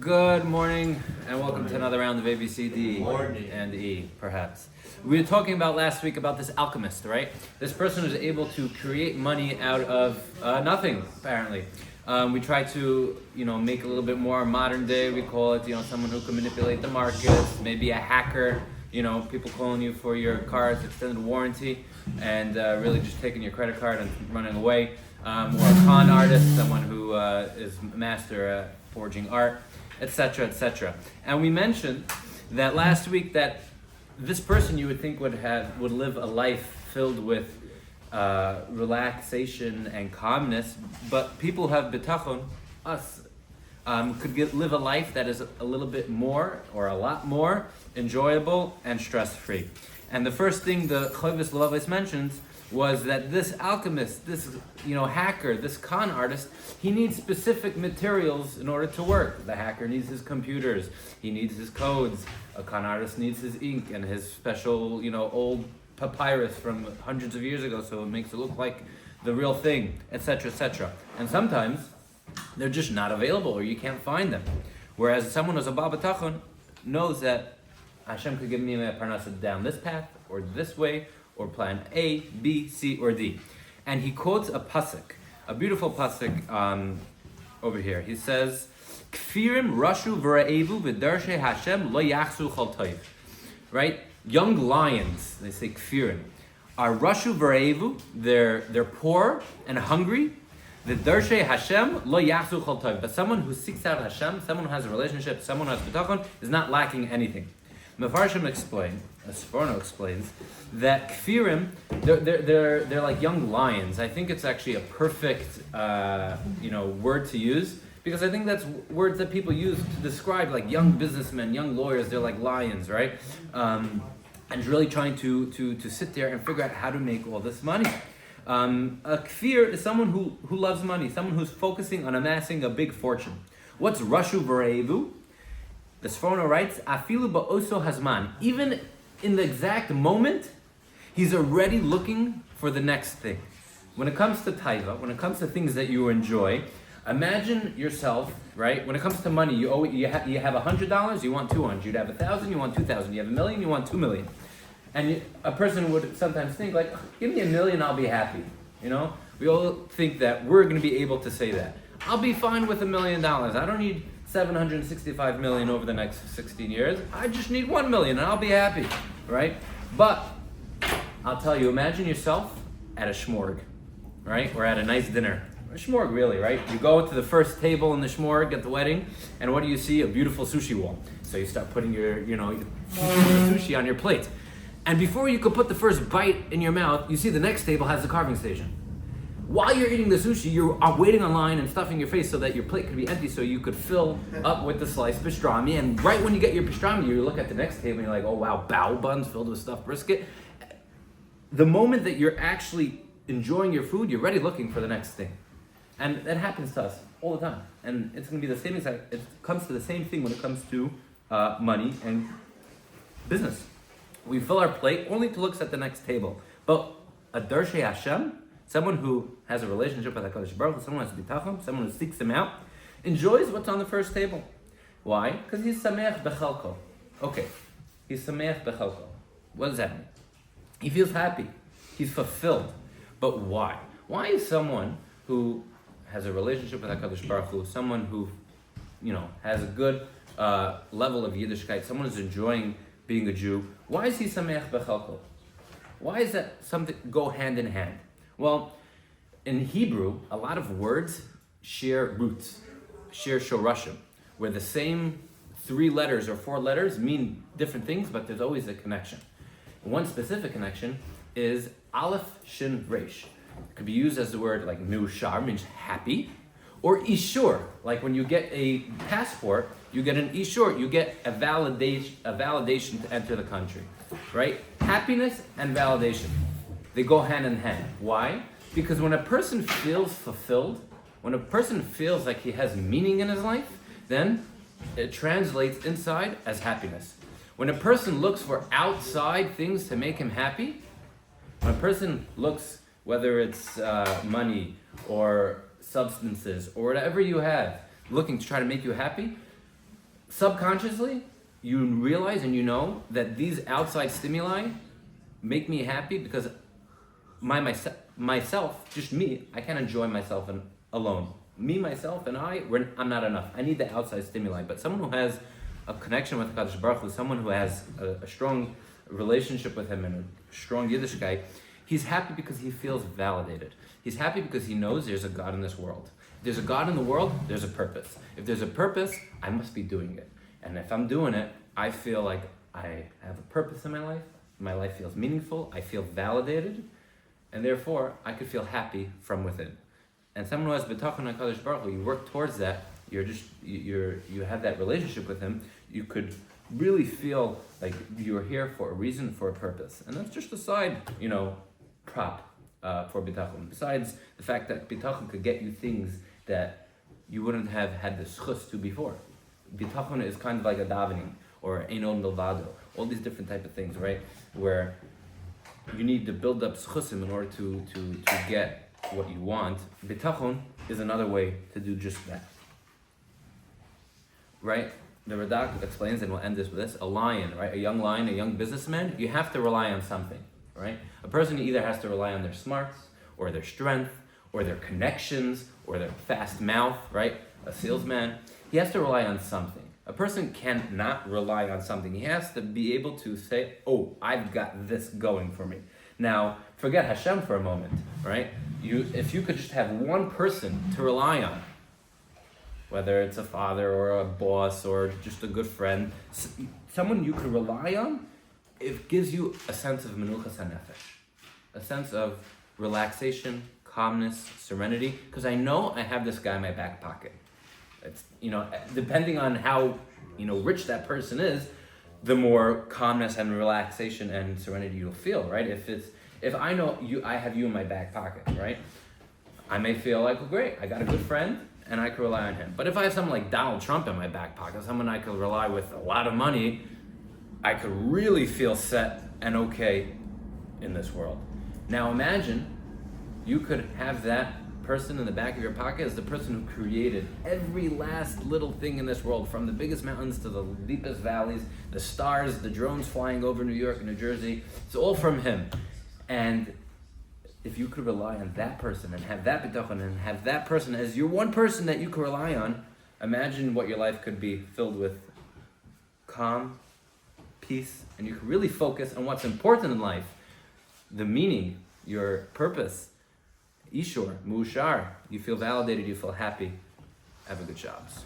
Good morning, and welcome to another round of A.B.C.D. Morning. and E, perhaps. We were talking about last week about this alchemist, right? This person was able to create money out of nothing, apparently. We try to, make a little bit more modern day. We call it, someone who can manipulate the markets, maybe a hacker, people calling you for your car's extended warranty, and really just taking your credit card and running away. Or a con artist, someone who is master at forging art, etc., etc. And we mentioned that last week that this person you would think would live a life filled with relaxation and calmness, but people who have Bitachon, us, could live a life that is a little bit more or a lot more enjoyable and stress-free. And the first thing the Chovis Lavavis mentions was that this alchemist, this hacker, this con artist, he needs specific materials in order to work. The hacker needs his computers, he needs his codes. A con artist needs his ink and his special, old papyrus from hundreds of years ago, so it makes it look like the real thing, etc., etc. And sometimes they're just not available, or you can't find them. Whereas someone who's a Baal Bitachon knows that Hashem could give me a parnasa down this path or this way, or plan A, B, C, or D. And he quotes a pasuk, a beautiful pasuk over here. He says, Kfirim rashu v'ra'evu v'darshe Hashem lo yachsu chol toiv. Right? Young lions, they say kfirim, are rashu v'ra'evu, they're poor and hungry. V'darshe Hashem lo yachsu chol toiv. But someone who seeks out Hashem, someone who has a relationship, someone who has bitachon, is not lacking anything. Mefarshim explains that kfirim, they're like young lions. I think it's actually a perfect word to use, because I think that's words that people use to describe like young businessmen, young lawyers. They're like lions, right? And really trying to sit there and figure out how to make all this money. A kfir is someone who loves money, someone who's focusing on amassing a big fortune. What's rashu v're'evu? The Sforno writes, Afilu ba'oso hazman. Even in the exact moment, he's already looking for the next thing. When it comes to taiva, when it comes to things that you enjoy, imagine yourself, right? When it comes to money, you have $100, you want 200. You'd have 1,000, you want 2,000. You have 1,000,000, you want 2,000,000. And a person would sometimes think like, give me 1,000,000, I'll be happy. We all think that we're going to be able to say that. I'll be fine with $1,000,000. I don't need 765 million over the next 16 years. I just need 1 million and I'll be happy, right? But I'll tell you, imagine yourself at a shmorg, right? Or at a nice dinner. A shmorg, really, right? You go to the first table in the shmorg at the wedding, and what do you see? A beautiful sushi wall. So you start putting your sushi on your plate. And before you could put the first bite in your mouth, you see the next table has the carving station. While you're eating the sushi, you are waiting online and stuffing your face so that your plate could be empty, so you could fill up with the sliced pastrami. And right when you get your pastrami, you look at the next table and you're like, oh wow, bao buns filled with stuffed brisket. The moment that you're actually enjoying your food, you're already looking for the next thing. And that happens to us all the time. And it's going to be the same exact, it comes to the same thing when it comes to money and business. We fill our plate only to look at the next table. But a darshe Hashem, someone who has a relationship with HaKadosh Baruch Hu, someone who has bitachon, someone who seeks him out, enjoys what's on the first table. Why? Because he's sameach bechalko. Okay, he's sameach bechalko. What does that mean? He feels happy. He's fulfilled. But why? Why is someone who has a relationship with HaKadosh Baruch Hu, someone who, has a good level of Yiddishkeit, someone who's enjoying being a Jew, why is he sameach bechalko? Why is that something go hand in hand? Well, in Hebrew, a lot of words share roots, share shorashim, where the same 3 letters or 4 letters mean different things, but there's always a connection. One specific connection is aleph shin resh. It could be used as the word like meushar, means happy, or ishur, like when you get a passport, you get an ishur, you get a validation to enter the country, right? Happiness and validation. They go hand in hand. Why? Because when a person feels fulfilled, when a person feels like he has meaning in his life, then it translates inside as happiness. When a person looks for outside things to make him happy, when a person looks, whether it's money or substances or whatever you have, looking to try to make you happy, subconsciously, you realize and you know that these outside stimuli make me happy because myself, just me, I can't enjoy myself alone. Me, myself, and I'm not enough. I need the outside stimuli. But someone who has a connection with Kadosh Baruch Hu, someone who has a strong relationship with him and a strong Yiddishkeit, he's happy because he feels validated. He's happy because he knows there's a God in this world. If there's a God in the world, there's a purpose. If there's a purpose, I must be doing it. And if I'm doing it, I feel like I have a purpose in my life. My life feels meaningful. I feel validated. And therefore, I could feel happy from within. And someone who has Bitachon on Kadosh Baruch Hu, you work towards that. You have that relationship with him. You could really feel like you're here for a reason, for a purpose. And that's just a side, prop for Bitachon. Besides the fact that Bitachon could get you things that you wouldn't have had the schus to before. Bitachon is kind of like a davening or einon milvado. All these different type of things, right? Where you need to build up schusim in order to get what you want. Bitachon is another way to do just that. Right? The Radak explains, and we'll end this with this, a lion, right? A young lion, a young businessman, you have to rely on something, right? A person either has to rely on their smarts, or their strength, or their connections, or their fast mouth, right? A salesman, he has to rely on something. A person cannot rely on something. He has to be able to say, oh, I've got this going for me. Now, forget Hashem for a moment, right? If you could just have one person to rely on, whether it's a father or a boss or just a good friend, someone you could rely on, it gives you a sense of menuchas hanefesh, a sense of relaxation, calmness, serenity, because I know I have this guy in my back pocket. It's, depending on how, rich that person is, the more calmness and relaxation and serenity you'll feel, right? If I know I have you in my back pocket, right? I may feel like, well, great, I got a good friend and I can rely on him. But if I have someone like Donald Trump in my back pocket, someone I could rely with a lot of money, I could really feel set and okay in this world. Now imagine you could have that person in the back of your pocket as the person who created every last little thing in this world, from the biggest mountains to the deepest valleys, the stars, the drones flying over New York and New Jersey. It's all from him. And if you could rely on that person and have that bitachon and have that person as your one person that you could rely on, imagine what your life could be filled with calm, peace, and you could really focus on what's important in life, the meaning, your purpose. Ishur, Mushar, you feel validated, you feel happy. Have a good Shabbos.